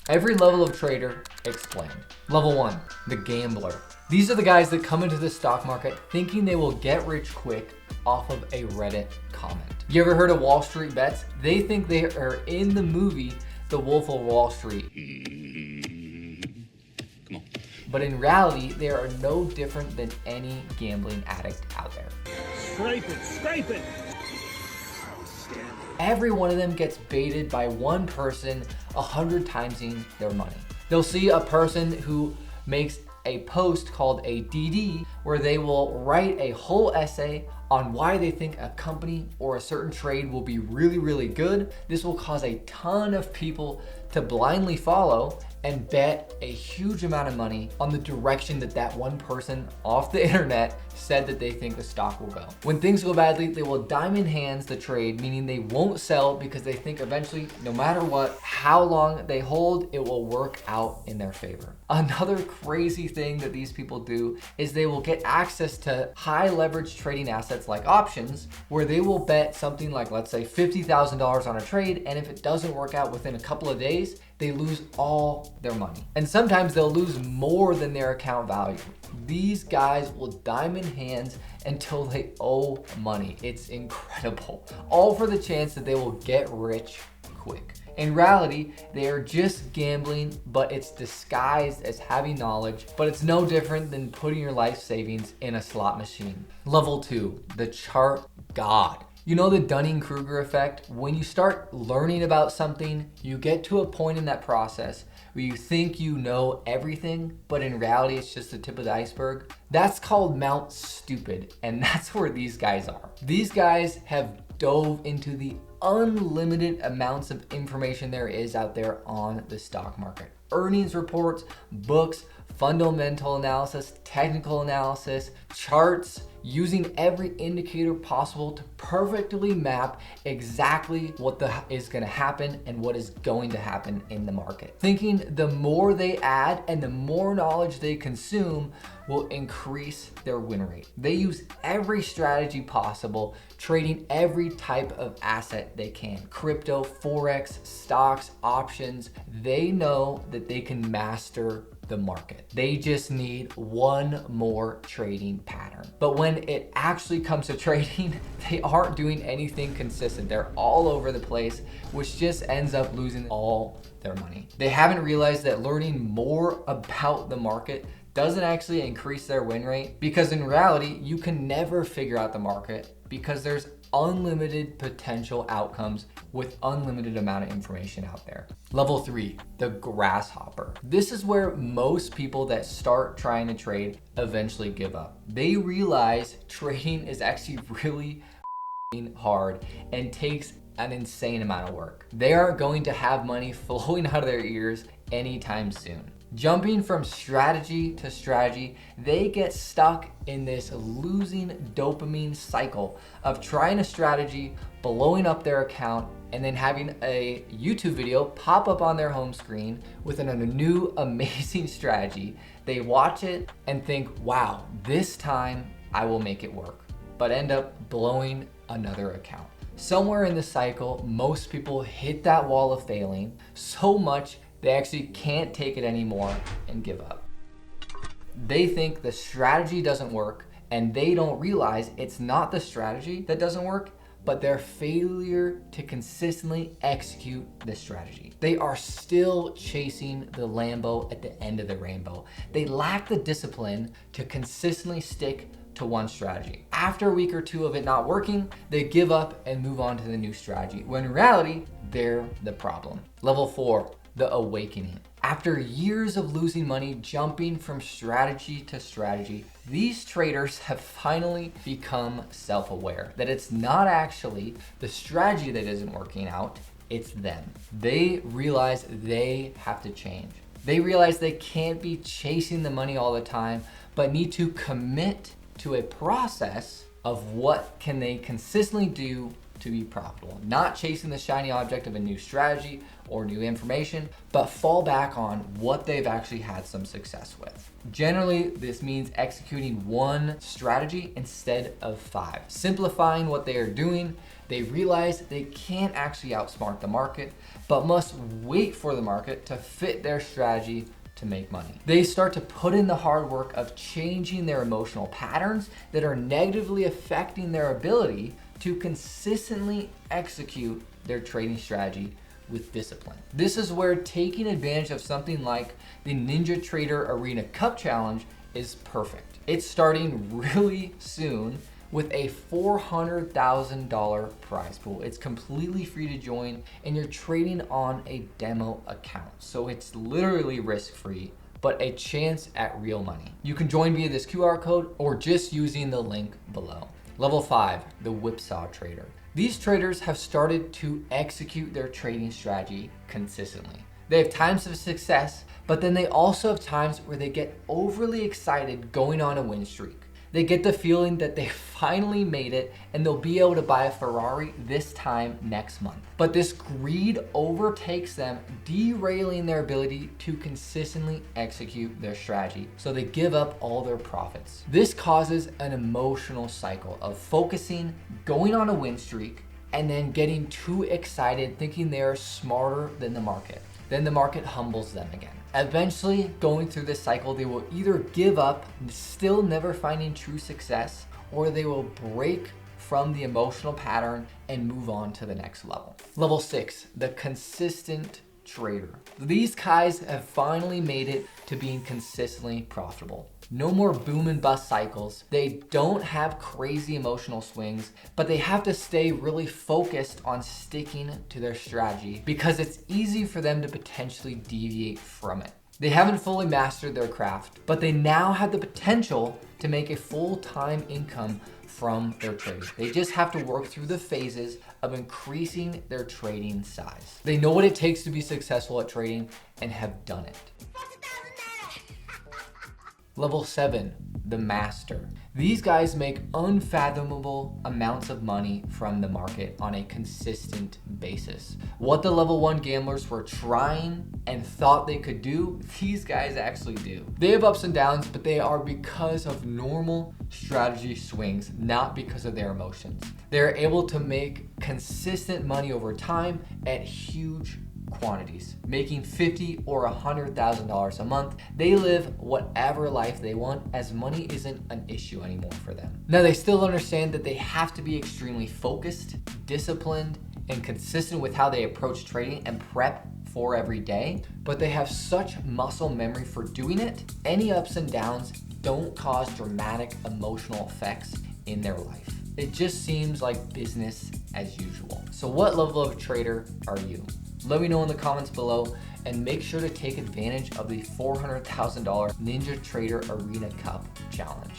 Every level of trader explained. Level 1, the gambler. These are the guys that come into the stock market thinking they will get rich quick off of a Reddit comment. You ever heard of Wall Street bets? They think they are in the movie The Wolf of Wall Street. Come on. But in reality, they are no different than any gambling addict out there. Scrape it. Every one of them gets baited by one person 100 timesing their money. They'll see a person who makes a post called a DD where they will write a whole essay on why they think a company or a certain trade will be really good. This will cause a ton of people to blindly follow and bet a huge amount of money on the direction that that one person off the internet said that they think the stock will go. When things go badly, they will diamond hands the trade, meaning they won't sell because they think eventually, no matter what, how long they hold, it will work out in their favor. Another crazy thing that these people do is they will get access to high leverage trading assets like options, where they will bet something like, let's say $50,000 on a trade, and if it doesn't work out within a couple of days, they lose all their money. And sometimes they'll lose more than their account value. These guys will diamond hands until they owe money. It's incredible. All for the chance that they will get rich quick. In reality, they are just gambling, but it's disguised as having knowledge, but it's no different than putting your life savings in a slot machine. Level 2, the chart god. You know the Dunning-Kruger effect? When you start learning about something, you get to a point in that process where you think you know everything, but in reality, it's just the tip of the iceberg. That's called Mount Stupid, and that's where these guys are. These guys have dove into the unlimited amounts of information there is out there on the stock market. Earnings reports, books, fundamental analysis, technical analysis, charts, using every indicator possible to perfectly map exactly what is going to happen and what is going to happen in the market. Thinking the more they add and the more knowledge they consume will increase their win rate. They use every strategy possible, trading every type of asset they can. Crypto, Forex, stocks, options. They know that they can master the market. They just need one more trading pattern. But when it actually comes to trading, they aren't doing anything consistent. They're all over the place, which just ends up losing all their money. They haven't realized that learning more about the market doesn't actually increase their win rate, because in reality, you can never figure out the market because there's unlimited potential outcomes with unlimited amount of information out there. Level 3, the grasshopper. This is where most people that start trying to trade eventually give up. They realize trading is actually really hard and takes an insane amount of work. They aren't going to have money flowing out of their ears anytime soon. Jumping from strategy to strategy, they get stuck in this losing dopamine cycle of trying a strategy, blowing up their account, and then having a YouTube video pop up on their home screen with a new amazing strategy. They watch it and think, wow, this time I will make it work, but end up blowing another account. Somewhere in the cycle, most people hit that wall of failing so much they actually can't take it anymore and give up. They think the strategy doesn't work, and they don't realize it's not the strategy that doesn't work, but their failure to consistently execute the strategy. They are still chasing the Lambo at the end of the rainbow. They lack the discipline to consistently stick to one strategy. After a week or two of it not working, they give up and move on to the new strategy, when in reality, they're the problem. Level 4, the awakening. After years of losing money, jumping from strategy to strategy, these traders have finally become self-aware that it's not actually the strategy that isn't working out, it's them. They realize they have to change. They realize they can't be chasing the money all the time, but need to commit to a process of what can they consistently do to be profitable. Not chasing the shiny object of a new strategy or new information, but fall back on what they've actually had some success with. Generally, this means executing one strategy instead of 5. Simplifying what they are doing, they realize they can't actually outsmart the market, but must wait for the market to fit their strategy to make money. They start to put in the hard work of changing their emotional patterns that are negatively affecting their ability to consistently execute their trading strategy with discipline. This is where taking advantage of something like the Ninja Trader Arena Cup Challenge is perfect. It's starting really soon with a $400,000 prize pool. It's completely free to join and you're trading on a demo account. So it's literally risk-free, but a chance at real money. You can join via this QR code or just using the link below. Level 5, the Whipsaw Trader. These traders have started to execute their trading strategy consistently. They have times of success, but then they also have times where they get overly excited going on a win streak. They get the feeling that they finally made it and they'll be able to buy a Ferrari this time next month. But this greed overtakes them, derailing their ability to consistently execute their strategy. So they give up all their profits. This causes an emotional cycle of focusing, going on a win streak, and then getting too excited thinking they're smarter than the market. Then the market humbles them again. Eventually, going through this cycle, they will either give up, still never finding true success, or they will break from the emotional pattern and move on to the next level. Level 6, the consistent trader. These guys have finally made it to being consistently profitable. No more boom and bust cycles. They don't have crazy emotional swings, but they have to stay really focused on sticking to their strategy because it's easy for them to potentially deviate from it. They haven't fully mastered their craft, but they now have the potential to make a full-time income from their trading. They just have to work through the phases of increasing their trading size. They know what it takes to be successful at trading and have done it. Level 7, the master. These guys make unfathomable amounts of money from the market on a consistent basis. What the level 1 gamblers were trying and thought they could do, these guys actually do. They have ups and downs, but they are because of normal strategy swings, not because of their emotions. They're able to make consistent money over time at huge quantities, making $50,000 or $100,000 a month. They live whatever life they want as money isn't an issue anymore for them. Now they still understand that they have to be extremely focused, disciplined, and consistent with how they approach trading and prep for every day, but they have such muscle memory for doing it, any ups and downs don't cause dramatic emotional effects in their life. It just seems like business as usual. So what level of trader are you? Let me know in the comments below and make sure to take advantage of the $400,000 Ninja Trader Arena Cup Challenge.